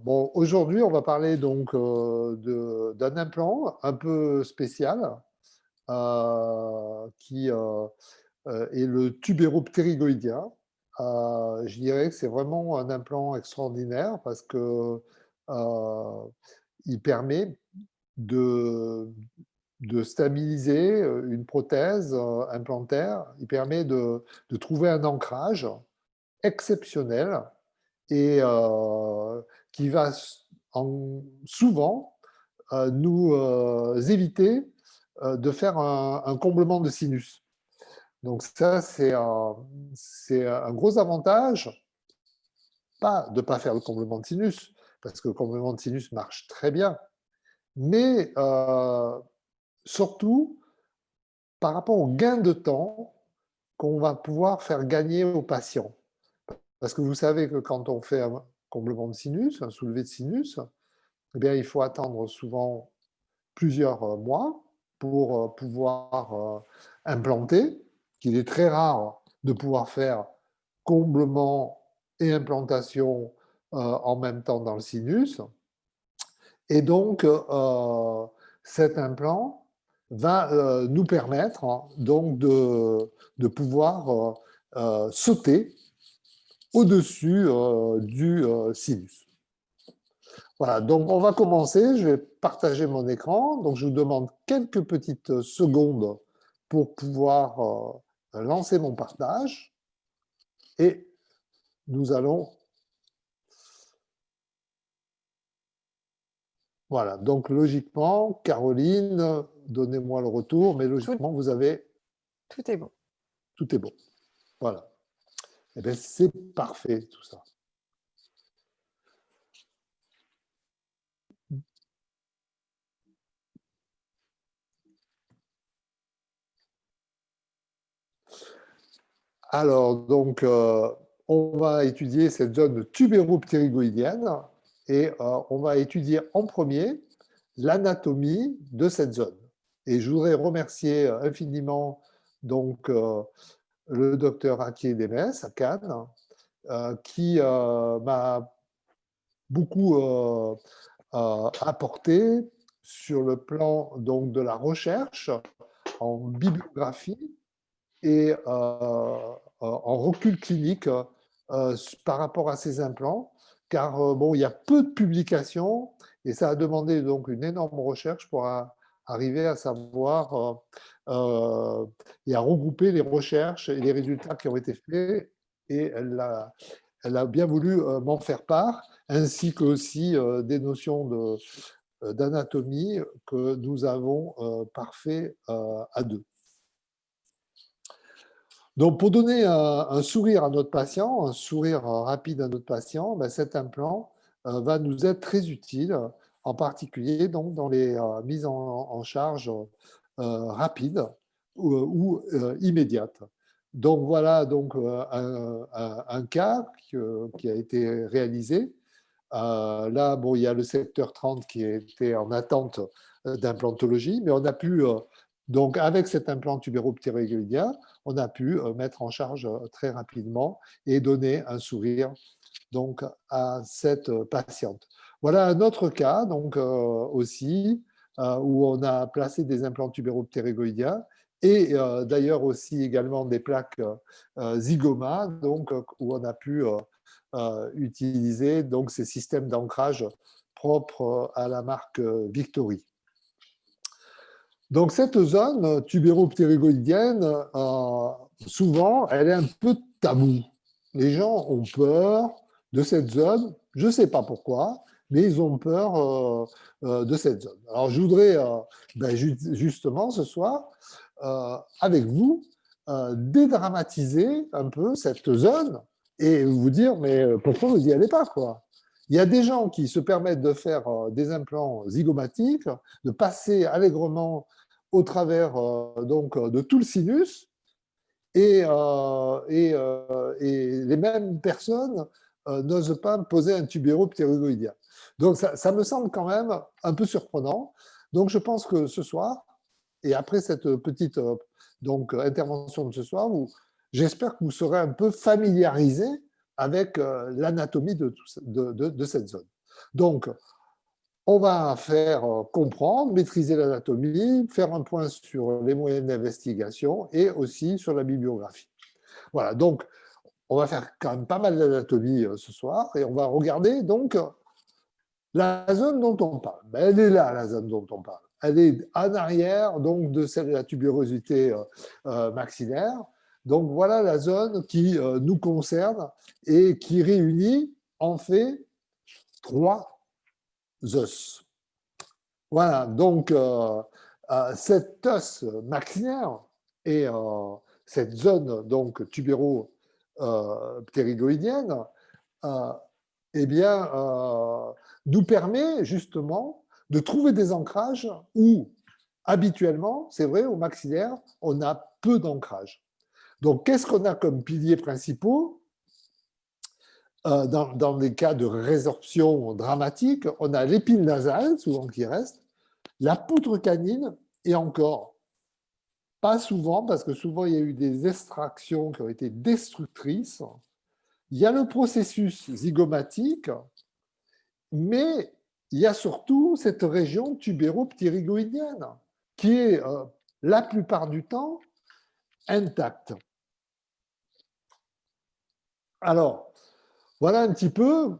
Bon, aujourd'hui, on va parler donc d'un implant un peu spécial qui est le tubéroptérygoïdien. Je dirais que c'est vraiment un implant extraordinaire parce que il permet de, de stabiliser une prothèse implantaire. Il permet de trouver un ancrage exceptionnel et qui va souvent nous éviter de faire un comblement de sinus. Donc ça, c'est un gros avantage, pas de ne pas faire le comblement de sinus, parce que le comblement de sinus marche très bien, mais surtout par rapport au gain de temps qu'on va pouvoir faire gagner aux patients. Parce que vous savez que quand on fait un comblement de sinus, un soulevé de sinus, eh bien, il faut attendre souvent plusieurs mois pour pouvoir implanter, qu'il est très rare de pouvoir faire comblement et implantation en même temps dans le sinus. Et donc, cet implant va nous permettre donc de pouvoir sauter au-dessus du sinus. Voilà, donc on va commencer. Je vais partager mon écran. Donc je vous demande quelques petites secondes pour pouvoir lancer mon partage. Et nous allons... Voilà, donc logiquement, Caroline, donnez-moi le retour, mais logiquement, vous avez... Tout est bon. Tout est bon. Voilà. Eh bien, c'est parfait, tout ça. Alors, donc, on va étudier cette zone tubéroptérygoïdienne et on va étudier en premier l'anatomie de cette zone. Et je voudrais remercier infiniment donc, le docteur Akier Demès à Cannes, qui m'a beaucoup apporté sur le plan donc, de la recherche en bibliographie et en recul clinique par rapport à ces implants, car bon, il y a peu de publications et ça a demandé donc une énorme recherche pour arriver à savoir et à regrouper les recherches et les résultats qui ont été faits. Et elle a bien voulu m'en faire part, ainsi que aussi des notions d'anatomie que nous avons parfait à deux. Donc, pour donner un sourire à notre patient, un sourire rapide à notre patient, ben, cet implant va nous être très utile, en particulier donc, dans les mises en charge rapides ou immédiates. Donc, voilà donc, un cas qui a été réalisé. Là, bon, il y a le secteur 30 qui était en attente d'implantologie, mais on a pu, donc avec cet implant tubéroptérygoïdien, on a pu mettre en charge très rapidement et donner un sourire donc, à cette patiente. Voilà un autre cas donc, aussi où on a placé des implants tubéroptérygoïdiens et d'ailleurs aussi également des plaques zygoma, donc, où on a pu utiliser donc, ces systèmes d'ancrage propres à la marque Victory. Donc cette zone tubéroptérygoïdienne, souvent, elle est un peu taboue. Les gens ont peur de cette zone, je ne sais pas pourquoi, mais ils ont peur de cette zone. Alors je voudrais justement ce soir, avec vous, dédramatiser un peu cette zone et vous dire, mais pourquoi vous n'y allez pas, quoi? Il y a des gens qui se permettent de faire des implants zygomatiques, de passer allègrement au travers donc, de tout le sinus, et les mêmes personnes n'osent pas poser un tubéroptérygoïdien. Donc ça me semble quand même un peu surprenant. Donc je pense que ce soir, et après cette petite donc, intervention de ce soir, j'espère que vous serez un peu familiarisés avec l'anatomie de cette zone. Donc, on va faire comprendre, maîtriser l'anatomie, faire un point sur les moyens d'investigation et aussi sur la bibliographie. Voilà, donc on va faire quand même pas mal d'anatomie ce soir et on va regarder donc la zone dont on parle. Ben, elle est là, la zone dont on parle. Elle est en arrière donc de celle de la tubérosité maxillaire. Donc voilà la zone qui nous concerne et qui réunit en fait 3 os. Voilà, donc cet os maxillaire et cette zone donc tubéro-ptérygoïdienne, eh bien, nous permet justement de trouver des ancrages où habituellement, c'est vrai, au maxillaire, on a peu d'ancrage. Donc, qu'est-ce qu'on a comme piliers principaux dans des cas de résorption dramatique? On a l'épine nasale, souvent qui reste, la poutre canine, et encore, pas souvent, parce que souvent il y a eu des extractions qui ont été destructrices. Il y a le processus zygomatique, mais il y a surtout cette région tubéro-ptérygoïdienne qui est la plupart du temps intacte. Alors, voilà un petit peu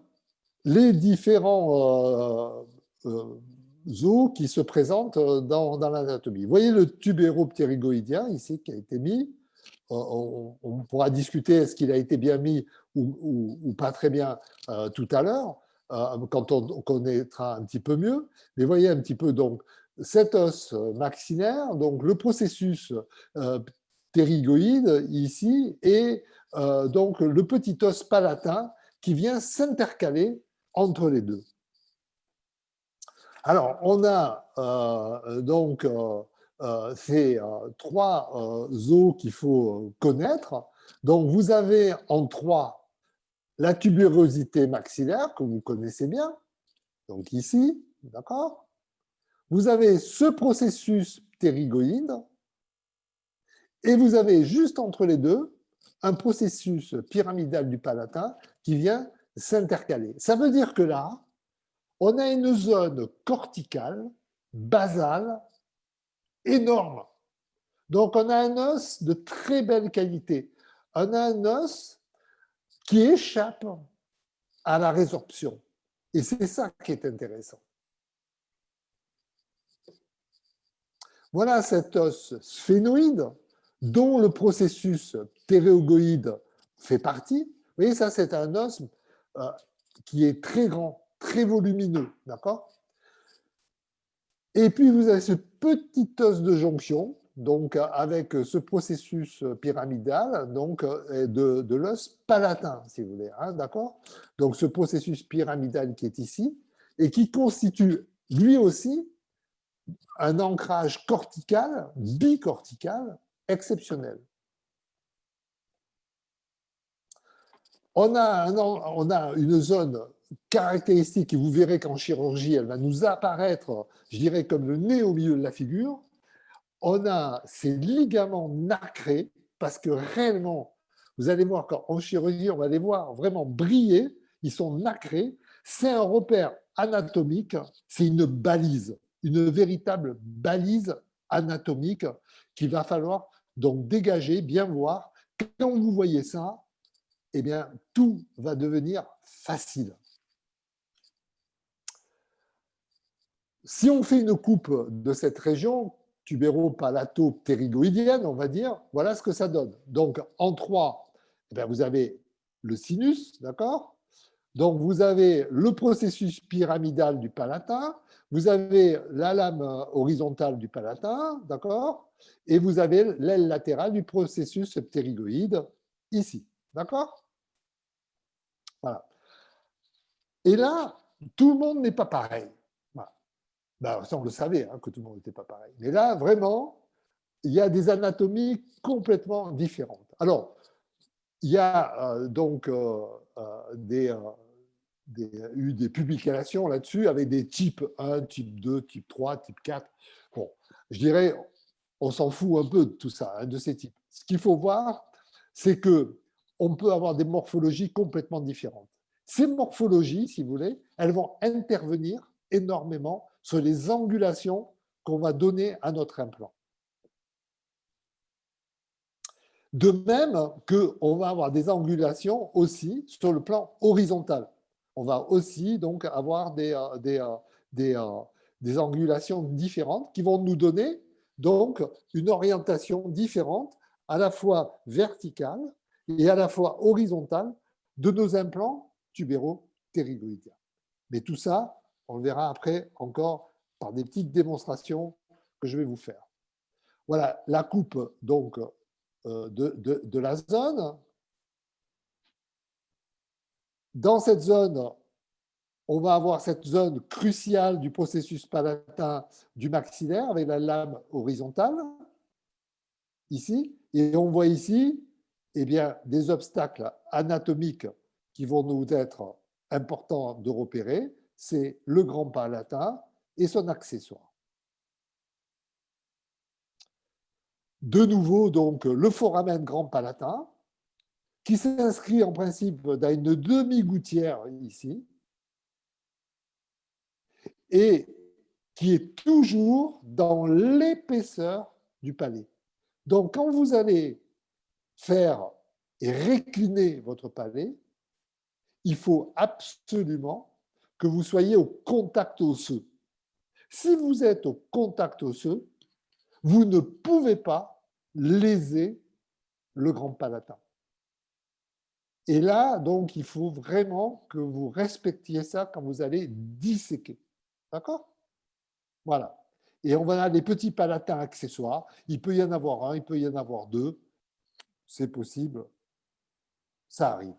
les différents os qui se présentent dans l'anatomie. Vous voyez le tubéro-ptérygoïdien ici qui a été mis. On pourra discuter est-ce qu'il a été bien mis ou pas très bien tout à l'heure, quand on connaîtra un petit peu mieux. Mais voyez un petit peu donc cet os maxillaire, donc le processus ptérygoïde ici, et donc le petit os palatin qui vient s'intercaler entre les deux. Alors, on a donc ces 3 os qu'il faut connaître. Donc, vous avez en 3 la tubérosité maxillaire, que vous connaissez bien, donc ici, d'accord? Vous avez ce processus ptérygoïde, et vous avez juste entre les deux un processus pyramidal du palatin qui vient s'intercaler. Ça veut dire que là, on a une zone corticale, basale, énorme. Donc, on a un os de très belle qualité. On a un os qui échappe à la résorption. Et c'est ça qui est intéressant. Voilà cet os sphénoïde dont le processus ptérygoïde fait partie. Vous voyez, ça, c'est un os qui est très grand, très volumineux, d'accord? Et puis, vous avez ce petit os de jonction, donc avec ce processus pyramidal, donc de l'os palatin, si vous voulez, hein, d'accord? Donc, ce processus pyramidal qui est ici et qui constitue lui aussi un ancrage cortical, bicortical, exceptionnel. On a une zone caractéristique et vous verrez qu'en chirurgie, elle va nous apparaître, je dirais, comme le nez au milieu de la figure. On a ces ligaments nacrés parce que réellement, vous allez voir qu'en chirurgie, on va les voir vraiment briller, ils sont nacrés. C'est un repère anatomique, c'est une balise, une véritable balise anatomique qu'il va falloir donc dégager, bien voir. Quand vous voyez ça, eh bien, tout va devenir facile. Si on fait une coupe de cette région, tubéro-palato-ptérygoïdienne, on va dire, voilà ce que ça donne. Donc, en 3, eh bien, vous avez le sinus, d'accord? Donc, vous avez le processus pyramidal du palatin, vous avez la lame horizontale du palatin, d'accord? Et vous avez l'aile latérale du processus ptérygoïde ici, d'accord? Voilà. Et là, tout le monde n'est pas pareil. Voilà. Ben, ça, on le savait, hein, que tout le monde n'était pas pareil. Mais là, vraiment, il y a des anatomies complètement différentes. Alors, il y a donc eu des publications là-dessus avec des types 1, type 2, type 3, type 4. Bon, je dirais, on s'en fout un peu de tout ça, hein, de ces types. Ce qu'il faut voir, c'est que on peut avoir des morphologies complètement différentes. ces morphologies, si vous voulez, elles vont intervenir énormément sur les angulations qu'on va donner à notre implant. De même qu'on va avoir des angulations aussi sur le plan horizontal. On va aussi donc avoir des angulations différentes qui vont nous donner donc une orientation différente à la fois verticale et à la fois horizontale de nos implants tubéro-ptérygoïdiens. Mais tout ça, on le verra après encore par des petites démonstrations que je vais vous faire. Voilà la coupe donc de la zone. Dans cette zone, on va avoir cette zone cruciale du processus palatin du maxillaire avec la lame horizontale, ici. Et on voit ici eh bien, des obstacles anatomiques qui vont nous être importants de repérer. C'est le grand palatin et son accessoire. De nouveau, donc, le foramen grand palatin, qui s'inscrit en principe dans une demi-gouttière ici, et qui est toujours dans l'épaisseur du palais. Donc, quand vous allez faire et récliner votre palais, il faut absolument que vous soyez au contact osseux. Si vous êtes au contact osseux, vous ne pouvez pas léser le grand palatin. Et là, donc, il faut vraiment que vous respectiez ça quand vous allez disséquer. D'accord? Voilà. Et on va avoir des petits palatins accessoires. Il peut y en avoir un, il peut y en avoir deux. C'est possible. Ça arrive.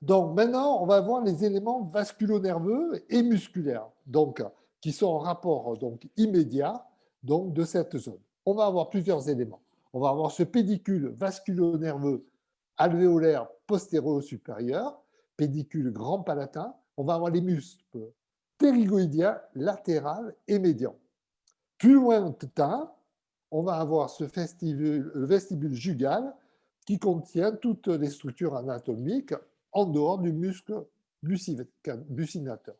Donc maintenant, on va voir les éléments vasculo-nerveux et musculaires, donc, qui sont en rapport donc, immédiat donc, de cette zone. On va avoir plusieurs éléments. On va avoir ce pédicule vasculo-nerveux alvéolaire postéro-supérieur, pédicule grand palatin. On va avoir les muscles ptérygoïdiens latéral et médian. Plus lointain, on va avoir le vestibule jugal qui contient toutes les structures anatomiques en dehors du muscle buccinateur.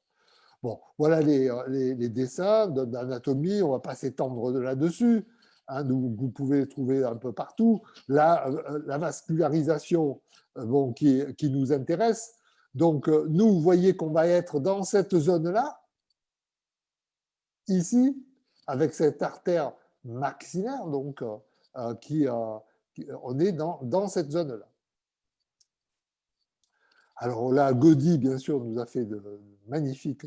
Bon, voilà les dessins d'anatomie, on ne va pas s'étendre là-dessus. Hein, vous pouvez les trouver un peu partout. Là, la vascularisation bon, qui nous intéresse. Donc, nous, vous voyez qu'on va être dans cette zone-là, ici, avec cette artère maxillaire, donc, on est dans cette zone-là. Alors là, Gaudy, bien sûr, nous a fait de magnifiques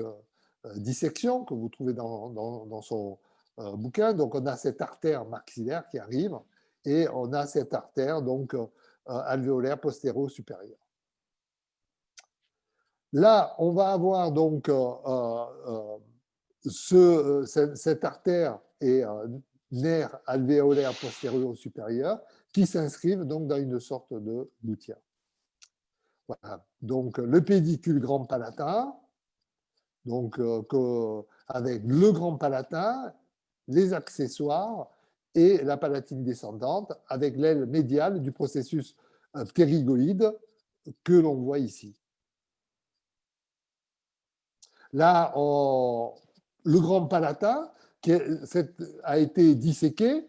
dissections que vous trouvez dans son bouquin. Donc, on a cette artère maxillaire qui arrive et on a cette artère donc, alvéolaire postéro-supérieure. Là, on va avoir donc cette artère et nerf alvéolaire postério-supérieur qui s'inscrivent donc dans une sorte de gouttière. Voilà. Donc, le pédicule grand palatin, donc, avec le grand palatin, les accessoires et la palatine descendante avec l'aile médiale du processus ptérygoïde que l'on voit ici. Là, le grand palatin a été disséqué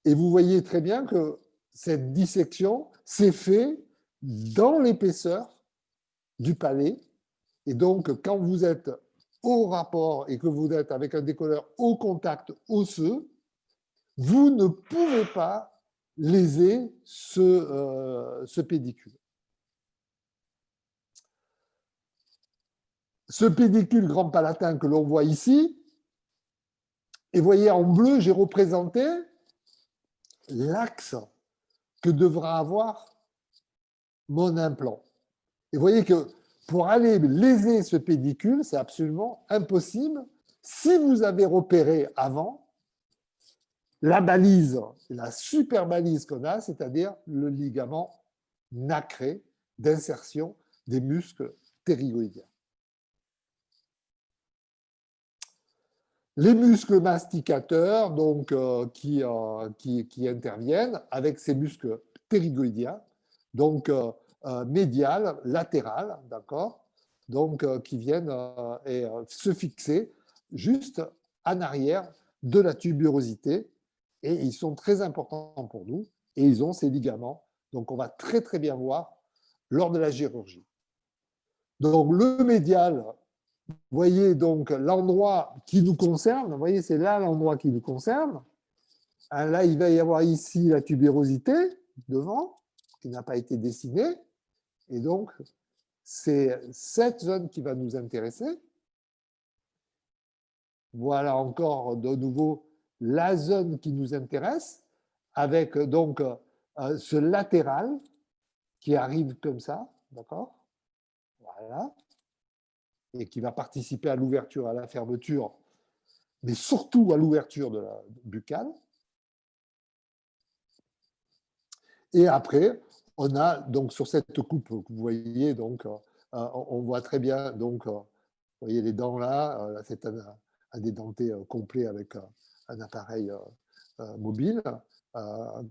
et vous voyez très bien que cette dissection s'est faite dans l'épaisseur du palais. Et donc, quand vous êtes au rapport et que vous êtes avec un décolleur au contact osseux, vous ne pouvez pas léser ce pédicule. Ce pédicule grand palatin que l'on voit ici, et vous voyez en bleu, j'ai représenté l'axe que devra avoir mon implant. Et vous voyez que pour aller léser ce pédicule, c'est absolument impossible si vous avez repéré avant la balise, la super balise qu'on a, c'est-à-dire le ligament nacré d'insertion des muscles ptérygoïdiens. Les muscles masticateurs donc, qui interviennent avec ces muscles ptérygoïdiens. Donc, médiales, latérales, d'accord? Donc, qui viennent se fixer juste en arrière de la tuberosité. Et ils sont très importants pour nous. Et ils ont ces ligaments. Donc, on va très, très bien voir lors de la chirurgie. Donc, le médial, vous voyez donc l'endroit qui nous concerne. Vous voyez, c'est là l'endroit qui nous concerne. Là, il va y avoir ici la tubérosité devant, qui n'a pas été dessinée. Et donc, c'est cette zone qui va nous intéresser. Voilà encore de nouveau la zone qui nous intéresse, avec donc ce latéral qui arrive comme ça, d'accord? Voilà. Et qui va participer à l'ouverture, à la fermeture, mais surtout à l'ouverture de la buccale. Et après, on a donc sur cette coupe que vous voyez, donc, on voit très bien, donc, vous voyez les dents là, c'est un dédenté complet avec un appareil mobile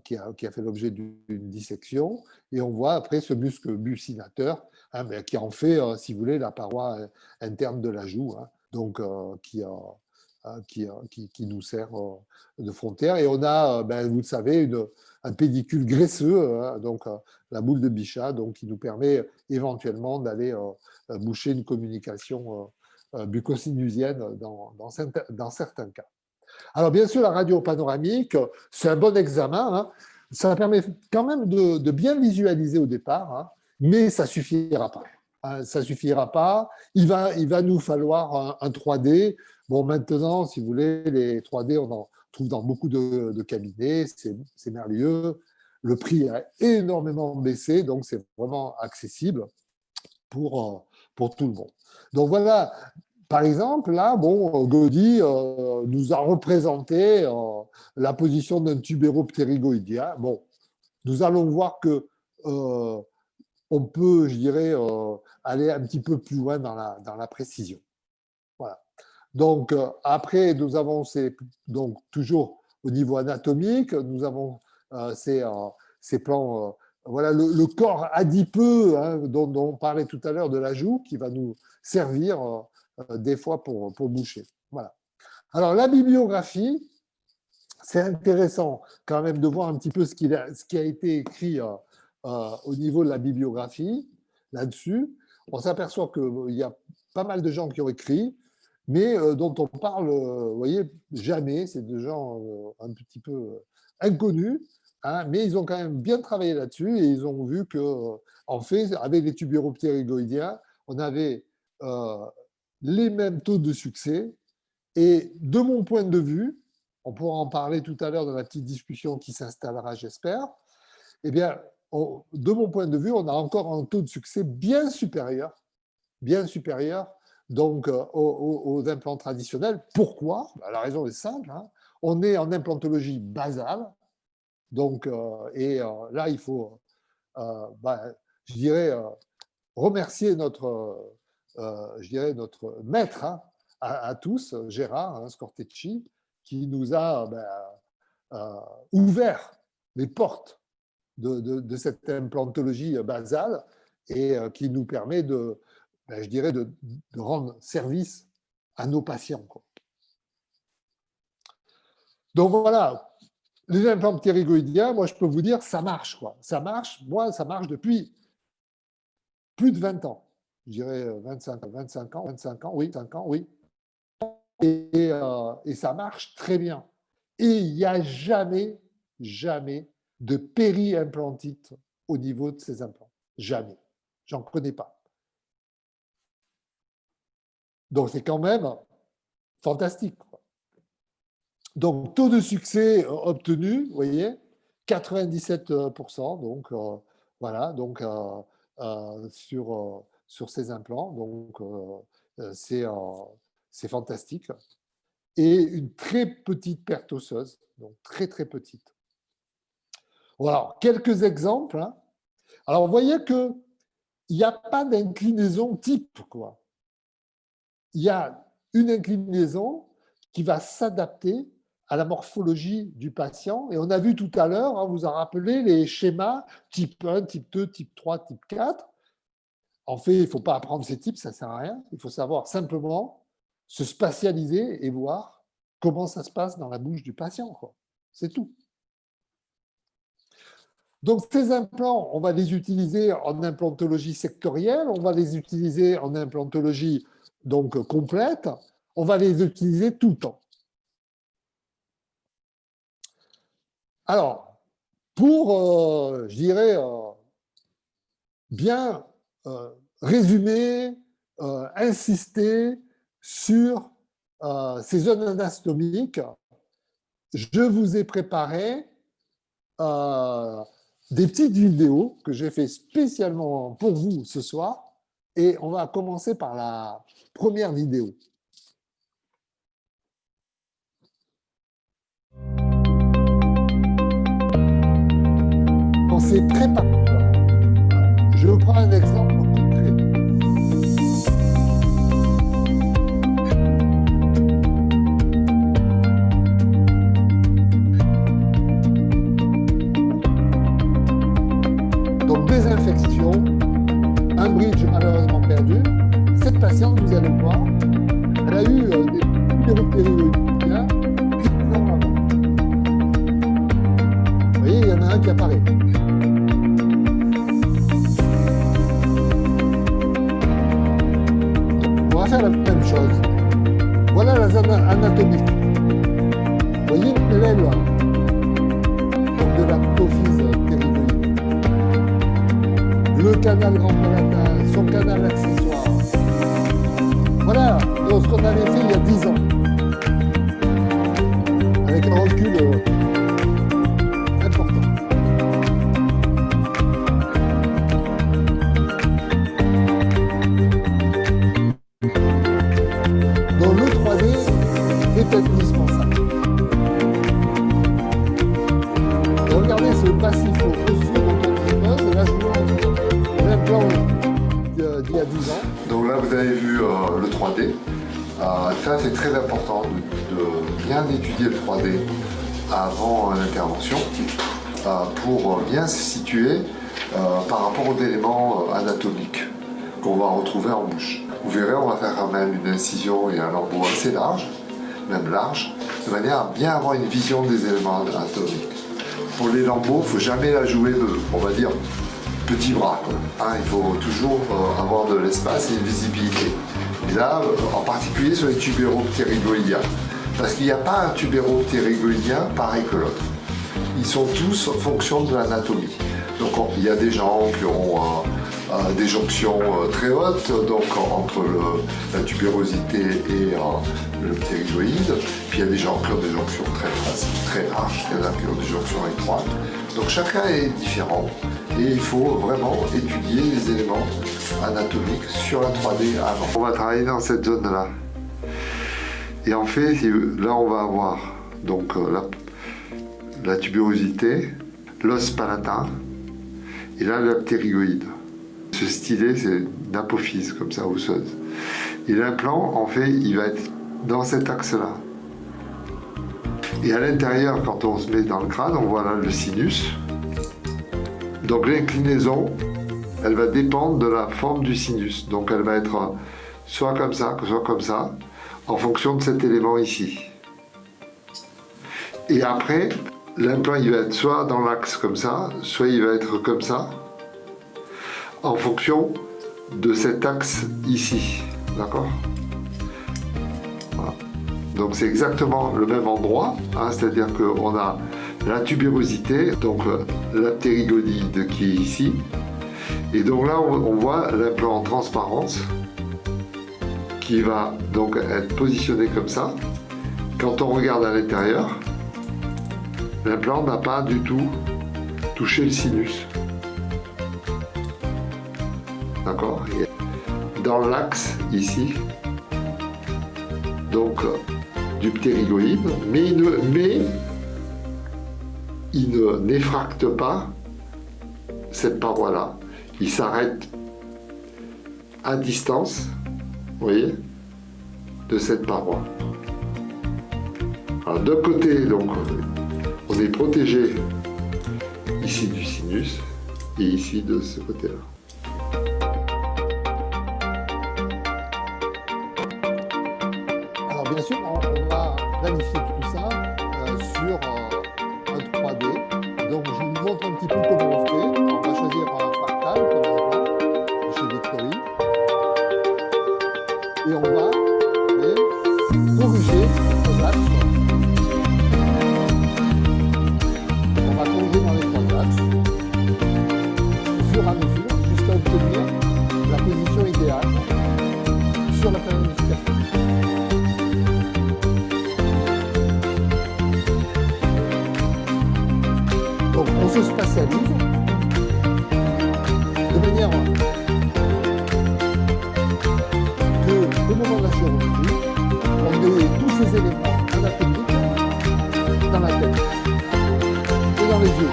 qui a fait l'objet d'une dissection. Et on voit après ce muscle buccinateur qui en fait, si vous voulez, la paroi interne de la joue, donc qui nous sert de frontière. Et on a, vous le savez, un pédicule graisseux, donc la boule de Bichat, donc, qui nous permet éventuellement d'aller boucher une communication bucco-sinusienne dans certains cas. Alors, bien sûr, la radio panoramique, c'est un bon examen. Ça permet quand même de bien visualiser au départ, mais ça ne suffira pas. Ça ne suffira pas. Il va nous falloir un 3D. Bon, maintenant, si vous voulez, les 3D, on en trouve dans beaucoup de cabinets. C'est merveilleux. Le prix a énormément baissé, donc c'est vraiment accessible pour tout le monde. Donc voilà, par exemple, là, bon, Gaudi nous a représenté la position d'un tubéroptérygoïdien. Bon, nous allons voir que on peut, je dirais, aller un petit peu plus loin dans la précision. Voilà. Donc, après, nous avons donc toujours au niveau anatomique, nous avons ces plans, voilà, le corps adipeux dont on parlait tout à l'heure de la joue, qui va nous servir des fois pour boucher. Voilà. Alors, la bibliographie, c'est intéressant quand même de voir un petit peu ce qui a été écrit au niveau de la bibliographie là-dessus. On s'aperçoit qu'il y a pas mal de gens qui ont écrit, mais dont on parle, vous voyez, jamais. C'est des gens un petit peu inconnus, mais ils ont quand même bien travaillé là-dessus et ils ont vu que, en fait, avec les tubéroptérygoïdiens, on avait les mêmes taux de succès. Et de mon point de vue, on pourra en parler tout à l'heure dans la petite discussion qui s'installera, j'espère. Eh bien, de mon point de vue, on a encore un taux de succès bien supérieur donc aux implants traditionnels. Pourquoi? La raison est simple. On est en implantologie basale. Donc, là, il faut, je dirais, remercier notre maître à tous, Gérard Scortecci, qui nous a ouvert les portes de cette implantologie basale et qui nous permet de rendre service à nos patients. Donc voilà, les implants ptérygoïdiens, moi je peux vous dire, ça marche. Ça marche, moi ça marche depuis plus de 20 ans. Je dirais 25 ans, oui, 5 ans, oui. Et ça marche très bien. Et il n'y a jamais de périimplantite au niveau de ces implants. Jamais. J'en connais pas. Donc c'est quand même fantastique. Donc taux de succès obtenu, vous voyez, 97%. Donc voilà, donc sur ces implants. Donc c'est fantastique. Et une très petite perte osseuse, donc très très petite. Voilà, quelques exemples. Alors, vous voyez qu'il n'y a pas d'inclinaison type, quoi. Il y a une inclinaison qui va s'adapter à la morphologie du patient. Et on a vu tout à l'heure, vous vous en rappelez, les schémas type 1, type 2, type 3, type 4. En fait, il ne faut pas apprendre ces types, ça ne sert à rien. Il faut savoir simplement se spatialiser et voir comment ça se passe dans la bouche du patient. C'est tout. Donc, ces implants, on va les utiliser en implantologie sectorielle, on va les utiliser en implantologie donc complète, on va les utiliser tout le temps. Alors, pour, je dirais, bien résumer, insister sur ces zones anatomiques, je vous ai préparé des petites vidéos que j'ai fait spécialement pour vous ce soir. Et on va commencer par la première vidéo. C'est très particulier. Je prends un exemple concret. Donc, désinfection, un bridge malheureusement perdu. Cette patiente, vous allez voir, elle a eu des tubéroptérygoïdes qui vont avant. Vous voyez, il y en a un qui apparaît. On va faire la même chose. Voilà la zone anatomique. Vous voyez l'aile de la hypophyse ptérygoïde. Le canal grand palatin, son canal accessoire. Voilà ce qu'on avait fait il y a 10 ans. Avec un recul important. Donc le 3D est indispensable. Et regardez ce passif osseux dont on dispose. Là, je vous montre l'implant d'il y a 10 ans. Donc là, vous avez vu le 3D. Ça, c'est très important de bien étudier le 3D avant l'intervention pour bien se situer par rapport aux éléments anatomiques qu'on va retrouver en bouche. Vous verrez, on va faire quand même une incision et un lambeau assez large, même large, de manière à bien avoir une vision des éléments anatomiques. Pour les lambeaux, il ne faut jamais la jouer, on va dire, petit bras. Il faut toujours avoir de l'espace et une visibilité. Et là, en particulier sur les tubéroptérygoïdiens. Parce qu'il n'y a pas un tubéroptérygoïdien pareil que l'autre. Ils sont tous en fonction de l'anatomie. Donc il y a des gens qui ont des jonctions très hautes, donc entre la tubérosité et le ptérygoïde. Puis il y a des gens qui ont des jonctions très larges, il y en a qui ont des jonctions étroites. Donc chacun est différent et il faut vraiment étudier les éléments anatomiques sur la 3D avant. On va travailler dans cette zone-là. Et en fait, là on va avoir donc la tubérosité, l'os palatin et là la ptérygoïde. Ce stylet, c'est une apophyse comme ça, osseuse. Et l'implant, en fait, il va être dans cet axe-là. Et à l'intérieur, quand on se met dans le crâne, on voit là le sinus. Donc l'inclinaison, elle va dépendre de la forme du sinus. Donc elle va être soit comme ça, en fonction de cet élément ici. Et après, l'implant, il va être soit dans l'axe comme ça, soit il va être comme ça, en fonction de cet axe ici. D'accord ? Voilà. Donc c'est exactement le même endroit, c'est-à-dire qu'on a la tubérosité, donc la ptérygoïde qui est ici. Et donc là, on voit l'implant en transparence qui va donc être positionné comme ça. Quand on regarde à l'intérieur, l'implant n'a pas du tout touché le sinus. D'accord ? Dans l'axe ici, donc du ptérygoïde, mais il ne n'effracte pas cette paroi-là. Il s'arrête à distance, vous voyez, de cette paroi. Alors d'un côté, donc, on est protégé ici du sinus et ici de ce côté-là. Alors bien sûr, on va planifier tout ça sur un 3D. Donc je vous montre un petit peu comment on fait. On va choisir un fractal comme exemple, chez Victory. Et on va corriger notre axe. On va corriger dans les trois axes au fur et à mesure jusqu'à obtenir la position idéale sur la planification. Donc on se spatialise de manière que au moment de la chirurgie, on met tous ces éléments anatomiques dans la tête et dans les yeux.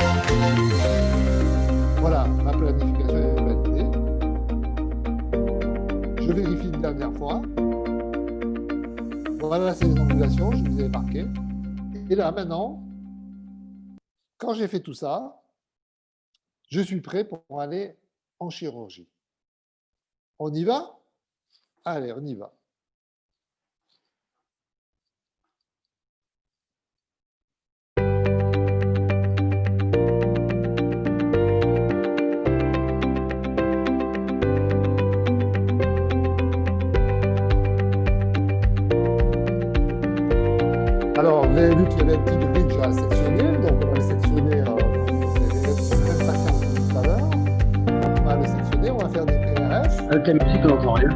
Voilà, ma planification est validée. Je vérifie une dernière fois. Voilà, c'est les angulations, je vous ai marqué. Et là, maintenant, quand j'ai fait tout ça, je suis prêt pour aller en chirurgie. On y va? Allez, on y va. Alors, vous avez vu qu'il y avait un petit bridge à sectionner, donc on va le sectionner, le même patient que tout à l'heure. On va le sectionner, on va faire des PRF. Avec la musique, on n'entend rien.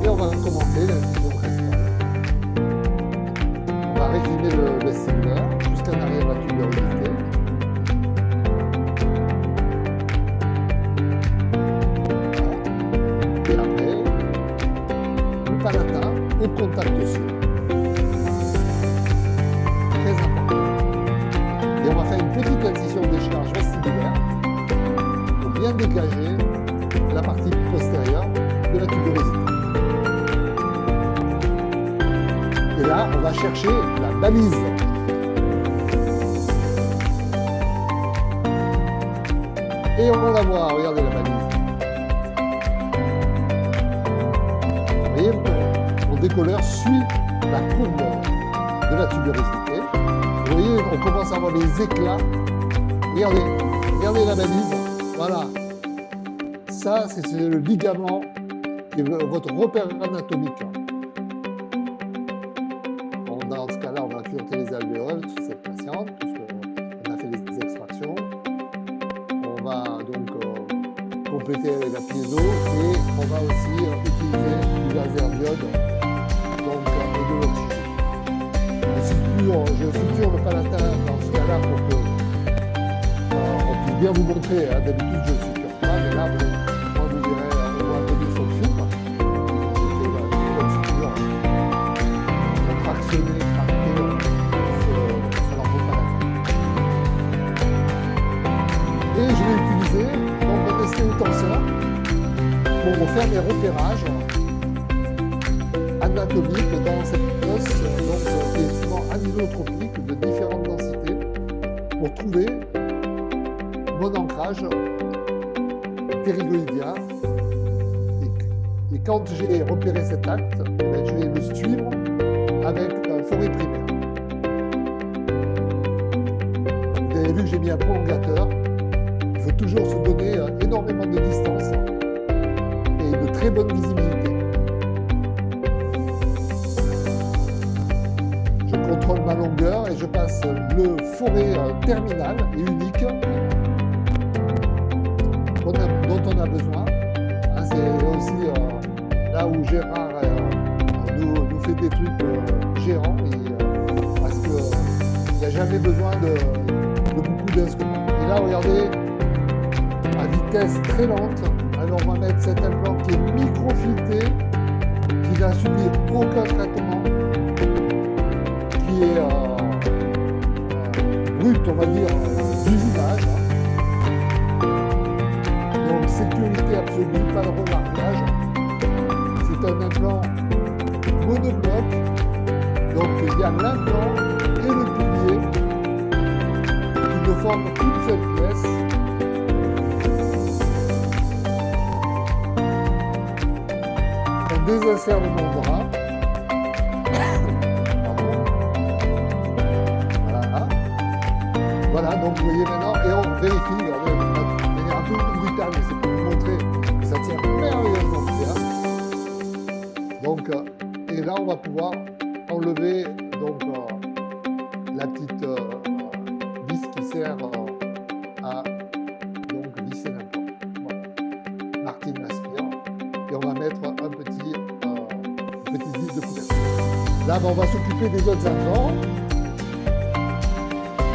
Et on va commencer l'incision restante. On va réprimer le vestibulaire jusqu'à l'arrière de la tuberosité. Et après, le palatin au contact sûr. Très important. Et on va faire une petite incision de décharge vestibulaire pour bien dégager la partie postérieure de la tuberosité. Et là, on va chercher la balise. Et on la voit, regardez la balise. Vous voyez, mon décolleur suit la courbe de la tuberosité. Vous voyez, on commence à voir les éclats. Regardez la balise. Voilà. Ça, c'est le ligament qui est votre repère anatomique. Bon, dans ce cas-là, on va cureter les alvéoles sur cette patiente, puisqu'on a fait les extractions. On va donc compléter avec la piezo et on va aussi utiliser du laser diode donc, et de l'oxygène. Je suture le palatin dans ce cas-là pour que on puisse bien vous montrer. Hein, d'habitude, je ne suture pas, mais là, quand vous verrez, on va venir sur le film. C'était la suture fractionnée, tractée sur leur beau palatin. Et je vais utiliser donc, un estéotenseur pour faire des repérages anatomiques dans cette os donc, qui est souvent anisotropique de différentes densités pour trouver mon ancrage ptérygoïdien. Et quand j'ai repéré cet acte, je vais le suivre avec un forêt primaire. Vous avez vu que j'ai mis un prolongateur. Il faut toujours se donner énormément de distance et de très bonne visibilité. Je contrôle ma longueur et je passe le forêt terminal et unique dont on a besoin. Hein, c'est aussi là où Gérard nous fait des trucs gérants parce qu'il n'y a jamais besoin de beaucoup d'instruments. Et là, regardez, à vitesse très lente, alors on va mettre cet implant qui est microfileté, qui n'a subi aucun traitement, qui est brute, on va dire, d'usinage. Donc, sécurité absolue, pas de remarquage. C'est un implant monobloc. Donc, il y a l'implant et le pilier qui ne forment qu'une seule pièce. On désinsère le membrane. Voilà, donc vous voyez maintenant, et on vérifie, regardez, de manière un peu brutale, mais c'est pour vous montrer que ça tient merveilleusement bien. Donc, et là, on va pouvoir enlever donc, la petite vis qui sert à donc, visser l'implant. Voilà. Martine aspire, et on va mettre une petite vis de couverture. Là, on va s'occuper des autres implants.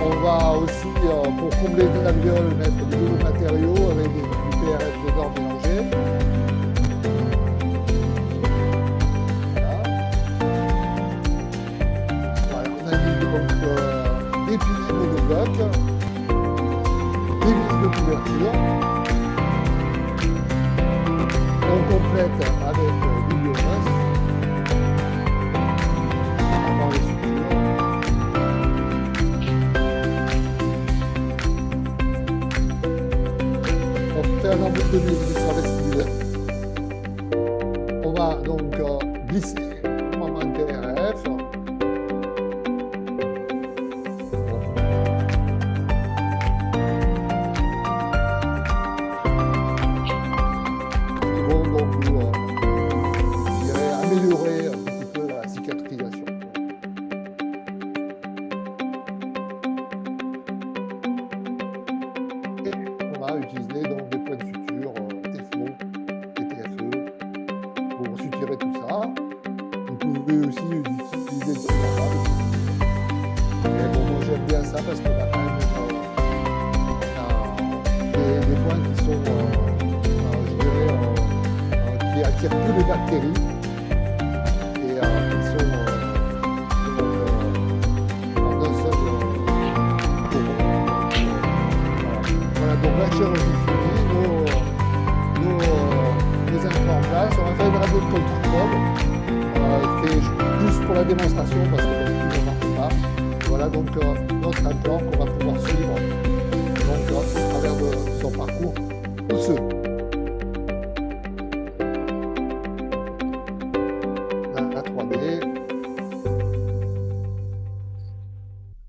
On va aussi, pour combler de l'alvéole, mettre de nouveaux matériaux avec du PRF dedans mélangé. Voilà. Voilà, on a mis donc des piliers monoblocs, des vis de couverture. On complète avec du biomasse. Avant les sutures. Un embout de l'huile extravasculaire. On va donc glisser le membrane PRF. Ils vont donc je dirais, améliorer un petit peu la cicatrisation. Et on va utiliser donc des points de suture TFO et TFE pour suturer tout ça. Vous pouvez aussi utiliser des portables. Mais bon, moi j'aime bien ça parce qu'on a quand même des points qui sont, je dirais, qui attirent plus les bactéries et qui sont en un seul voilà, donc la chirurgie finie, nos implants en place. On va faire une radio de contrôle, c'est juste pour la démonstration parce que d'habitude on n'en fait pas. Voilà donc notre implant qu'on va pouvoir suivre donc, au travers de son parcours osseux. La 3D.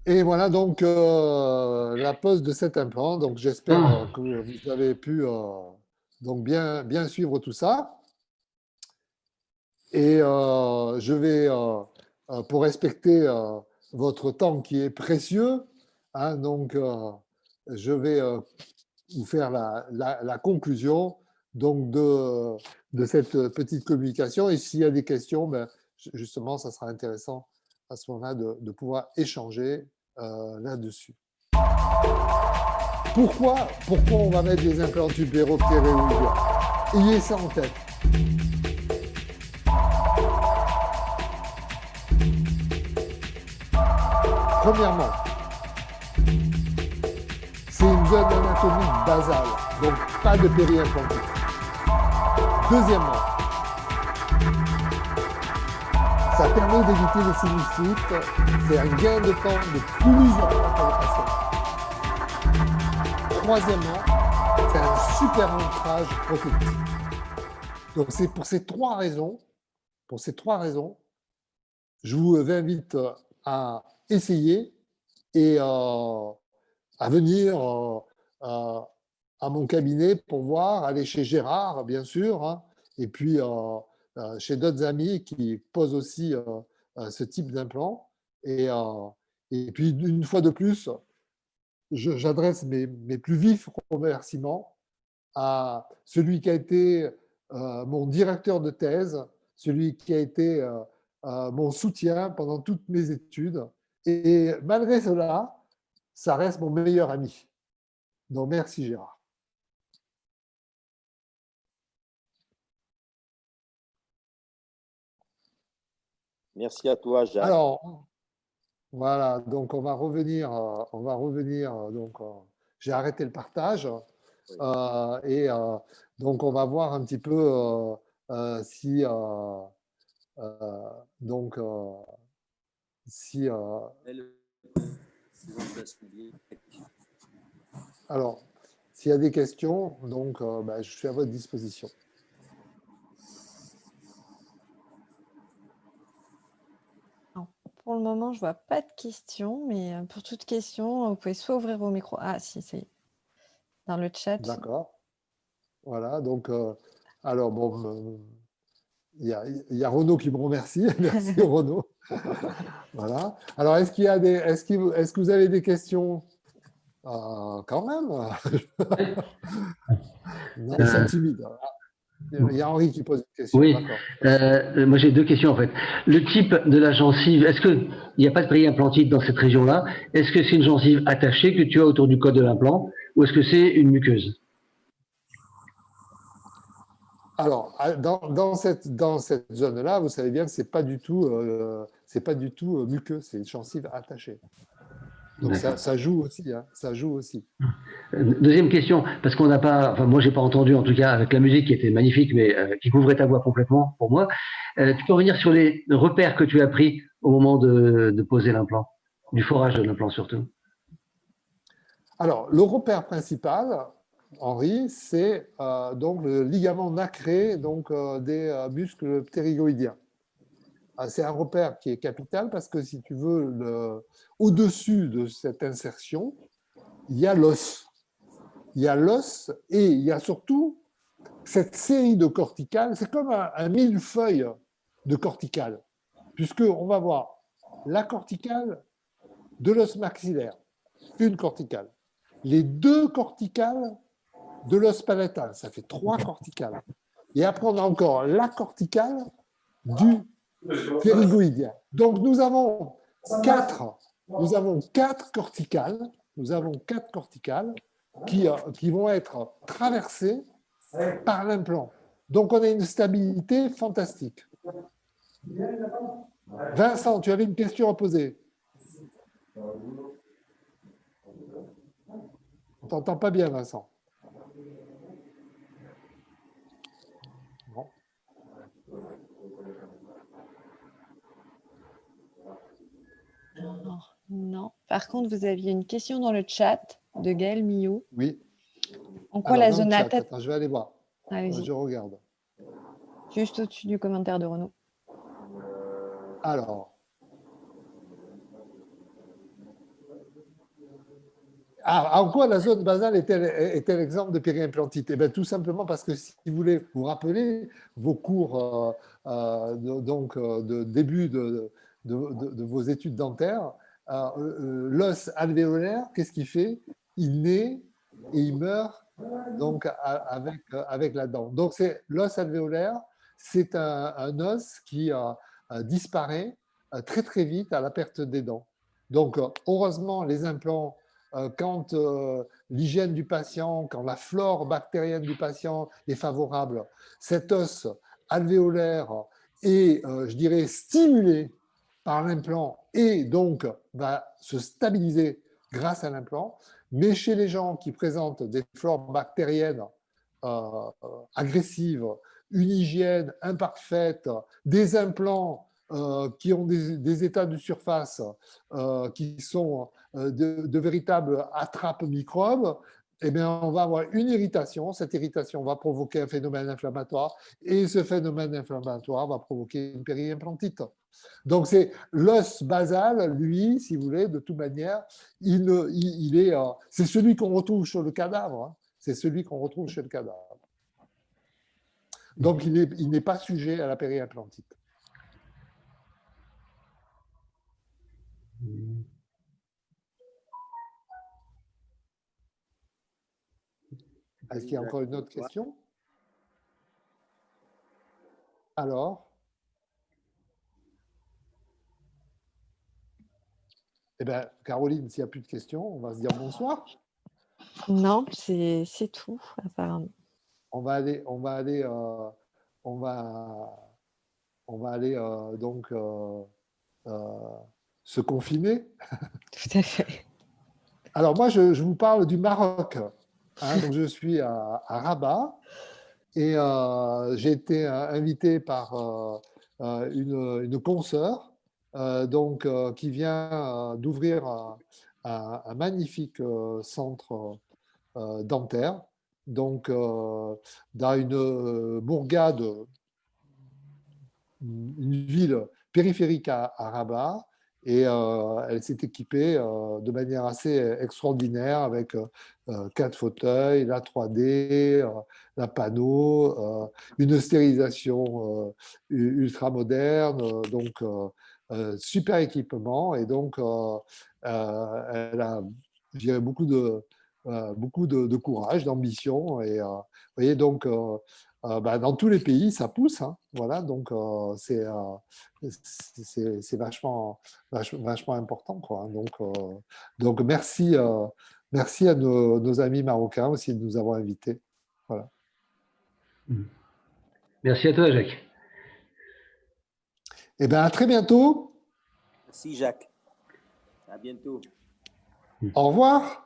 Et voilà donc la pose de cet implant. Donc j'espère que vous avez pu donc bien suivre tout ça. Et je vais, pour respecter votre temps qui est précieux, hein, donc je vais vous faire la conclusion donc, de cette petite communication. Et s'il y a des questions, ben, justement, ça sera intéressant à ce moment-là de pouvoir échanger là-dessus. Pourquoi on va mettre des implants tubéraux ptéréoïdiens? Ayez ça en tête. Premièrement, c'est une zone anatomique basale, donc pas de périimplantique. Deuxièmement, ça permet d'éviter les sinusites, c'est un gain de temps de plusieurs fois pour le patient. Troisièmement, c'est un super ancrage protectique. Donc c'est pour ces trois raisons, je vous invite à essayer et à venir à mon cabinet pour voir, aller chez Gérard, bien sûr, hein, et puis chez d'autres amis qui posent aussi ce type d'implant. Et puis, une fois de plus, j'adresse mes plus vifs remerciements à celui qui a été mon directeur de thèse, celui qui a été mon soutien pendant toutes mes études. Et malgré cela, ça reste mon meilleur ami. Donc, merci Gérard. Merci à toi, Jacques. Alors, Voilà, donc on va revenir, j'ai arrêté le partage et donc on va voir un petit peu si, euh, donc, si, alors, s'il y a des questions, donc bah, je suis à votre disposition. Non, pour le moment, je vois pas de questions, mais pour toute question, vous pouvez soit ouvrir vos micros. Ah, si, c'est dans le chat. D'accord. Voilà, donc, alors, bon, il y a Renaud qui me remercie. Merci, Renaud. Voilà. Alors, est-ce que vous avez des questions? Quand même. Non, ils sont timides. Ah, il y a Henri qui pose une question. Oui, D'accord. moi j'ai deux questions en fait. Le type de la gencive, est-ce qu'il n'y a pas de périimplantite dans cette région-là? Est-ce que c'est une gencive attachée que tu as autour du col de l'implant ou est-ce que c'est une muqueuse? Alors, dans cette zone-là, vous savez bien que c'est pas du tout, muqueux, c'est une gencive attachée. Donc ça joue aussi, hein, ça joue aussi. Deuxième question, parce qu'on n'a pas, enfin moi j'ai pas entendu en tout cas avec la musique qui était magnifique, mais qui couvrait ta voix complètement pour moi. Tu peux revenir sur les repères que tu as pris au moment de poser l'implant, du forage de l'implant surtout. Alors, le repère principal, Henri, c'est donc le ligament nacré donc, des muscles ptérygoïdiens. C'est un repère qui est capital parce que si tu veux, au-dessus de cette insertion, il y a l'os. Il y a l'os et il y a surtout cette série de corticales. C'est comme un millefeuille de corticales, puisqu'on va voir la corticale de l'os maxillaire, une corticale. Les deux corticales de l'os palatal, ça fait 3 corticales. Et après, on a encore la corticale du ptérygoïdien. Donc, nous avons quatre corticales. Nous avons 4 corticales qui vont être traversées par l'implant. Donc, on a une stabilité fantastique. Vincent, tu avais une question à poser. On t'entend pas bien, Vincent. Non. Non. Par contre, vous aviez une question dans le chat de Gaël Millot. Oui. En quoi Alors, la dans le zone chat, à tête... attends, je vais aller voir. Allez-y. Je regarde. Juste au-dessus du commentaire de Renaud. Alors. En quoi la zone basale est-elle exemple de périimplantite? Eh bien, tout simplement parce que si vous voulez vous rappeler vos cours de début de vos études dentaires, l'os alvéolaire, qu'est-ce qu'il fait? Il naît et il meurt donc avec la dent. Donc l'os alvéolaire, c'est un os qui disparaît très très vite à la perte des dents. Donc heureusement, les implants, quand l'hygiène du patient, quand la flore bactérienne du patient est favorable, cet os alvéolaire est, je dirais, stimulé par l'implant et donc va se stabiliser grâce à l'implant. Mais chez les gens qui présentent des flores bactériennes agressives, une hygiène imparfaite, des implants qui ont des états de surface qui sont de véritables attrapes microbes, eh bien, on va avoir une irritation. Cette irritation va provoquer un phénomène inflammatoire et ce phénomène inflammatoire va provoquer une périimplantite. Donc, c'est l'os basal, lui, si vous voulez, de toute manière, c'est celui qu'on retrouve sur le cadavre. Hein. C'est celui qu'on retrouve chez le cadavre. Donc, il n'est pas sujet à la périimplantite. Est-ce qu'il y a encore une autre question? Alors? Eh bien, Caroline, s'il n'y a plus de questions, on va se dire bonsoir. Non, c'est tout, apparemment. On va aller donc se confiner. Tout à fait. Alors moi, je vous parle du Maroc. Hein. Donc je suis à Rabat et j'ai été invité par une consoeur qui vient d'ouvrir un magnifique centre dentaire. Donc dans une bourgade, une ville périphérique à Rabat. Et elle s'est équipée de manière assez extraordinaire avec 4 fauteuils, la 3D, la panneau, une stérilisation ultra moderne, donc super équipement. Et donc, elle a, je dirais, beaucoup de courage, d'ambition. Et vous voyez, donc, dans tous les pays, ça pousse. Hein, voilà, donc c'est vachement important, quoi. Hein. Donc merci, merci à nos amis marocains aussi de nous avoir invités. Voilà. Merci à toi, Jacques. Eh bien, à très bientôt. Merci Jacques. À bientôt. Au revoir.